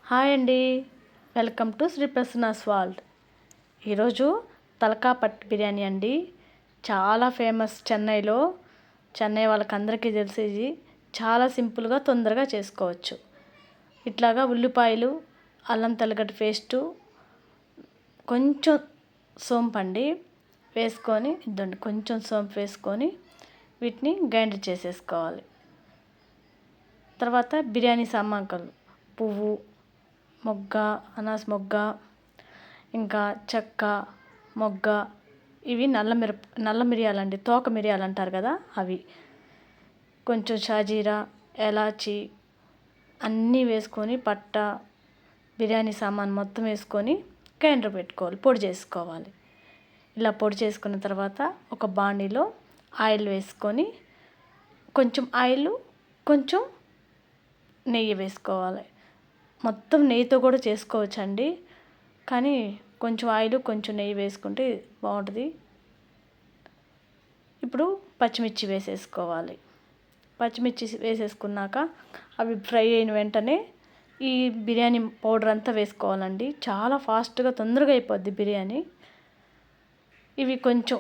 Hi అండి. Welcome to Shri Prasanna's world. ఈరోజు తలకా పట్టు బిర్యానీ అండి. చాలా ఫేమస్ చెన్నై వాళ్ళకందరికీ తెలిసేది. చాలా సింపుల్గా తొందరగా చేసుకోవచ్చు. ఇట్లాగా ఉల్లిపాయలు, అల్లం తెల్లగడ్డ పేస్టు, కొంచెం సోంపండి వేసుకొని కొంచెం సోంపు వేసుకొని వీటిని గ్రైండర్ చేసేసుకోవాలి. తర్వాత బిర్యానీ సామాన్లు పువ్వు, మొగ్గ, అనాస మొగ్గ, ఇంకా చెక్క, మొగ్గ, ఇవి నల్ల మిరియాలండి, తోక మిరియాలు అంటారు కదా అవి, కొంచెం షాజీరా, ఎలాచి అన్నీ వేసుకొని పట్ట, బిర్యానీ సామాన్ మొత్తం వేసుకొని గ్రైండర్ పెట్టుకోవాలి, పొడి చేసుకోవాలి. ఇలా పొడి చేసుకున్న తర్వాత ఒక బాండీలో ఆయిల్ వేసుకొని కొంచెం ఆయిల్, కొంచెం నెయ్యి వేసుకోవాలి. మొత్తం నెయ్యితో కూడా చేసుకోవచ్చండి, కానీ కొంచెం ఆయిల్ కొంచెం నెయ్యి వేసుకుంటే బాగుంటుంది. ఇప్పుడు పచ్చిమిర్చి వేసేసుకోవాలి. పచ్చిమిర్చి వేసేసుకున్నాక అవి ఫ్రై అయిన వెంటనే ఈ బిర్యానీ పౌడర్ అంతా వేసుకోవాలండి. చాలా ఫాస్ట్గా తొందరగా అయిపోద్ది బిర్యానీ. ఇవి కొంచెం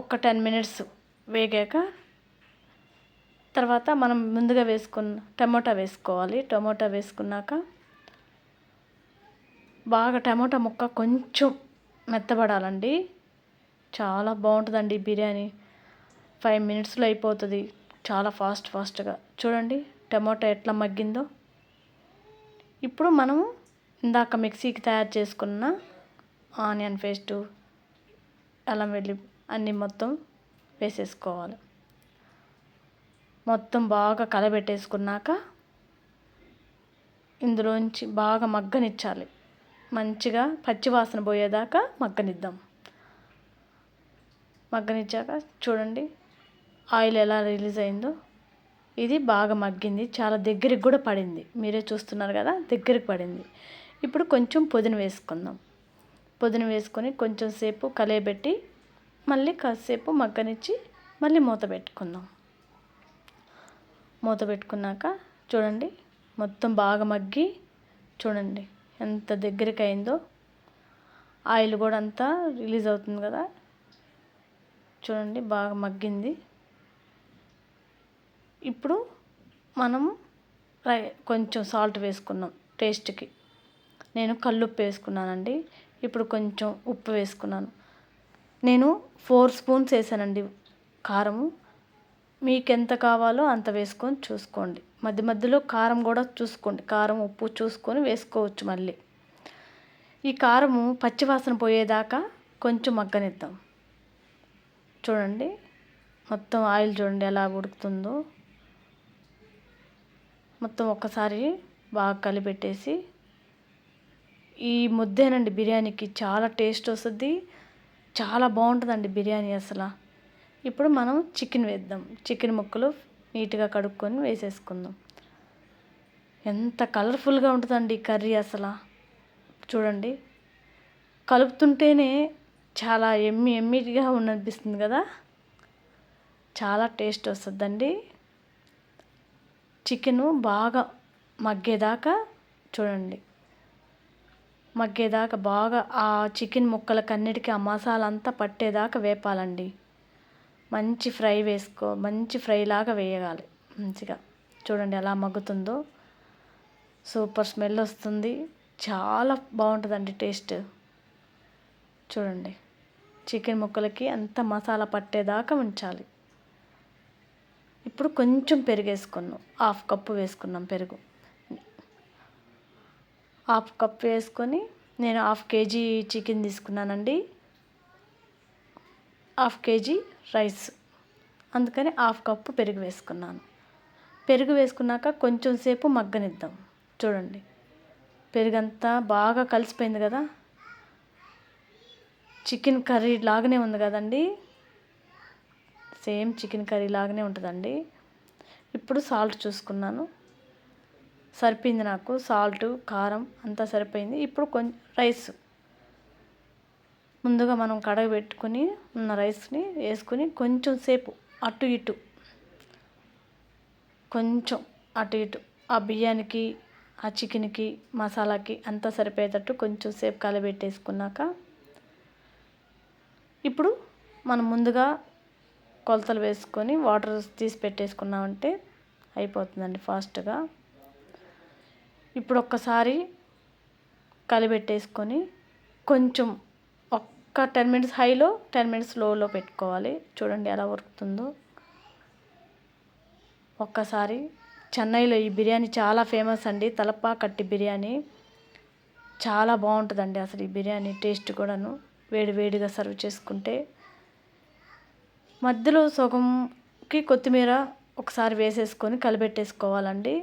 ఒక 10 మినిట్స్ వేగాక తర్వాత మనం ముందుగా వేసుకున్న టమోటా వేసుకోవాలి. టమోటా వేసుకున్నాక బాగా టమోటా ముక్క కొంచెం మెత్తబడాలండి. చాలా బాగుంటుందండి బిర్యానీ. 5 మినిట్స్లో అయిపోతుంది, చాలా ఫాస్ట్గా. చూడండి టమోటా ఎట్లా మగ్గిందో. ఇప్పుడు మనం ఇందాక మిక్సీకి తయారు చేసుకున్న ఆనియన్ పేస్టు, అల్లం వెల్లుల్లి అన్నీ మొత్తం వేసేసుకోవాలి. మొత్తం బాగా కలబెట్టేసుకున్నాక ఇందులోంచి బాగా మగ్గనిచ్చాలి. మంచిగా పచ్చివాసన పోయేదాకా మగ్గనిద్దాం. మగ్గనిచ్చాక చూడండి ఆయిల్ ఎలా రిలీజ్ అయిందో. ఇది బాగా మగ్గింది, చాలా దగ్గరికి కూడా పడింది. మీరే చూస్తున్నారు కదా, దగ్గరికి పడింది. ఇప్పుడు కొంచెం పుదీనా వేసుకుందాం. పుదీనా వేసుకొని కొంచెం సేపు కలయబెట్టి మళ్ళీ కాసేపు మగ్గనిచ్చి మళ్ళీ మూత పెట్టుకుందాం. మూత పెట్టుకున్నాక చూడండి మొత్తం బాగా మగ్గి, చూడండి ఎంత దగ్గరికి అయిందో. ఆయిల్ కూడా అంతా రిలీజ్ అవుతుంది కదా. చూడండి బాగా మగ్గింది. ఇప్పుడు మనం కొంచెం సాల్ట్ వేసుకున్నాం టేస్ట్కి. నేను కల్లుప్పు వేసుకున్నానండి. ఇప్పుడు కొంచెం ఉప్పు వేసుకున్నాను. నేను 4 స్పూన్స్ వేసానండి కారము. మీకు ఎంత కావాలో అంత వేసుకొని చూసుకోండి. మధ్యలో కారం కూడా చూసుకోండి, కారం ఉప్పు చూసుకొని వేసుకోవచ్చు. మళ్ళీ ఈ కారము పచ్చివాసన పోయేదాకా కొంచెం మగ్గనిద్దాం. చూడండి మొత్తం ఆయిల్ చూడండి ఎలా ఉడుకుతుందో. మొత్తం ఒక్కసారి బాగా కలిపెట్టేసి, ఈ ముద్దేనండి బిర్యానీకి చాలా టేస్ట్ వస్తుంది, చాలా బాగుంటుందండి బిర్యానీ అసలు. ఇప్పుడు మనం చికెన్ వేద్దాం. చికెన్ ముక్కలు నీట్గా కడుక్కొని వేసేసుకుందాం. ఎంత కలర్ఫుల్గా ఉంటుందండి కర్రీ అసలు. చూడండి కలుపుతుంటేనే చాలా ఎమ్మిగా అనిపిస్తుంది కదా, చాలా టేస్ట్ వస్తుందండి. చికెను బాగా మగ్గేదాకా చూడండి, మగ్గేదాకా బాగా ఆ చికెన్ ముక్కలకి అన్నిటికీ ఆ మసాలా అంతా పట్టేదాకా వేపాలండి. మంచి ఫ్రై లాగా వేయగాలి మంచిగా. చూడండి ఎలా మగ్గుతుందో, సూపర్ స్మెల్ వస్తుంది, చాలా బాగుంటుందండి టేస్ట్. చూడండి చికెన్ ముక్కలకి అంత మసాలా పట్టేదాకా ఉంచాలి. ఇప్పుడు కొంచెం పెరుగు వేసుకున్నాం, 1/2 కప్పు వేసుకున్నాం పెరుగు. 1/2 కప్పు వేసుకొని నేను 1/2 కేజీ చికెన్ తీసుకున్నానండి, 1/2 కేజీ రైస్, అందుకని 1/2 కప్పు పెరుగు వేసుకున్నాను. పెరుగు వేసుకున్నాక కొంచెం సేపు మగ్గనిద్దాం. చూడండి పెరుగంతా బాగా కలిసిపోయింది కదా, చికెన్ కర్రీ లాగానే ఉంది కదండి, సేమ్ చికెన్ కర్రీ లాగానే ఉంటుందండి. ఇప్పుడు సాల్ట్ చూసుకున్నాను, సరిపోయింది నాకు. సాల్ట్ కారం అంతా సరిపోయింది. ఇప్పుడు కొంచెం రైస్ ముందుగా మనం కడగబెట్టుకుని ఉన్న రైస్ని వేసుకుని కొంచెం సేపు అటు ఇటు ఆ బియ్యానికి ఆ చికెన్కి మసాలాకి అంతా సరిపోయేటట్టు కొంచెం సేపు కలబెట్టేసుకున్నాక ఇప్పుడు మనం ముందుగా కొలతలు వేసుకొని వాటర్ తీసి పెట్టేసుకున్నామంటే అయిపోతుందండి ఫాస్ట్గా. ఇప్పుడు ఒక్కసారి కలిపెట్టేసుకొని కొంచెం ఒక్క 10 మినిట్స్ హైలో 10 మినిట్స్ లోలో పెట్టుకోవాలి. చూడండి ఎలా ఉడుకుతుందో. ఒక్కసారి చెన్నైలో ఈ బిర్యానీ చాలా ఫేమస్ అండి. తలపాకట్టి బిర్యానీ చాలా బాగుంటుందండి. అసలు ఈ బిర్యానీ టేస్ట్ కూడాను వేడి వేడిగా సర్వ్ చేసుకుంటే. మధ్యలో సగంకి కొత్తిమీర ఒకసారి వేసేసుకొని కలిపెట్టేసుకోవాలండి.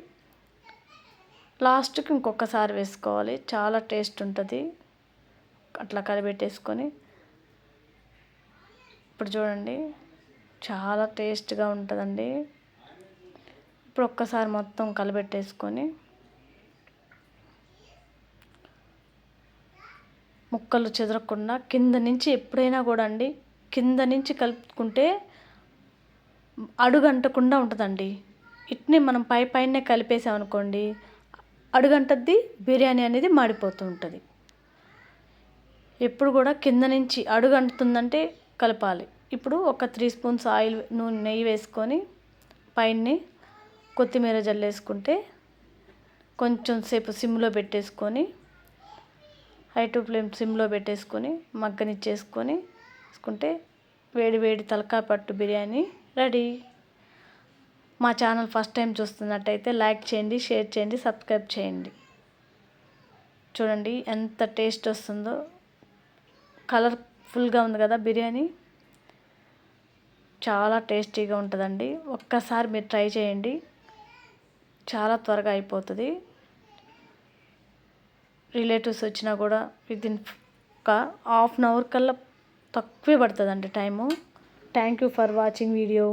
లాస్ట్కి ఇంకొకసారి వేసుకోవాలి. చాలా టేస్ట్ ఉంటుంది అట్లా కలిపెట్టేసుకొని. ఇప్పుడు చూడండి చాలా టేస్ట్గా ఉంటుందండి. ఇప్పుడు ఒక్కసారి మొత్తం కలిపెట్టేసుకొని ముక్కలు చెదరకుండా కింద నుంచి ఎప్పుడైనా కూడా అండి కింద నుంచి కలుపుకుంటే అడుగంటకుండా ఉంటుందండి. ఇట్ని మనం పైనే కలిపేసామనుకోండి అడుగంటద్ది, బిర్యానీ అనేది మాడిపోతూ ఉంటుంది. ఎప్పుడు కూడా కింద నుంచి అడుగంటుతుందంటే కలపాలి. ఇప్పుడు ఒక 3 స్పూన్స్ నెయ్యి వేసుకొని పైన కొత్తిమీర జల్లేసుకుంటే కొంచెం సేపు సిమ్లో పెట్టేసుకొని హై టు ఫ్లేమ్ సిమ్లో పెట్టేసుకొని మగ్గనిచ్చేసుకొని వేసుకుంటే వేడి వేడి తలకాయ పట్టు బిర్యానీ రెడీ. మా ఛానల్ ఫస్ట్ టైం చూస్తున్నట్టయితే లైక్ చేయండి, షేర్ చేయండి, సబ్స్క్రైబ్ చేయండి. చూడండి ఎంత టేస్ట్ వస్తుందో. కలర్ఫుల్గా ఉంది కదా బిర్యానీ. చాలా టేస్టీగా ఉంటుందండి. ఒక్కసారి మీరు ట్రై చేయండి. చాలా త్వరగా అయిపోతుంది. రిలేటివ్స్ వచ్చినా కూడా వితిన్ ఒక హాఫ్ అన్ అవర్ కల్లా తక్కువే పడుతుందండి time. Thank you for watching video.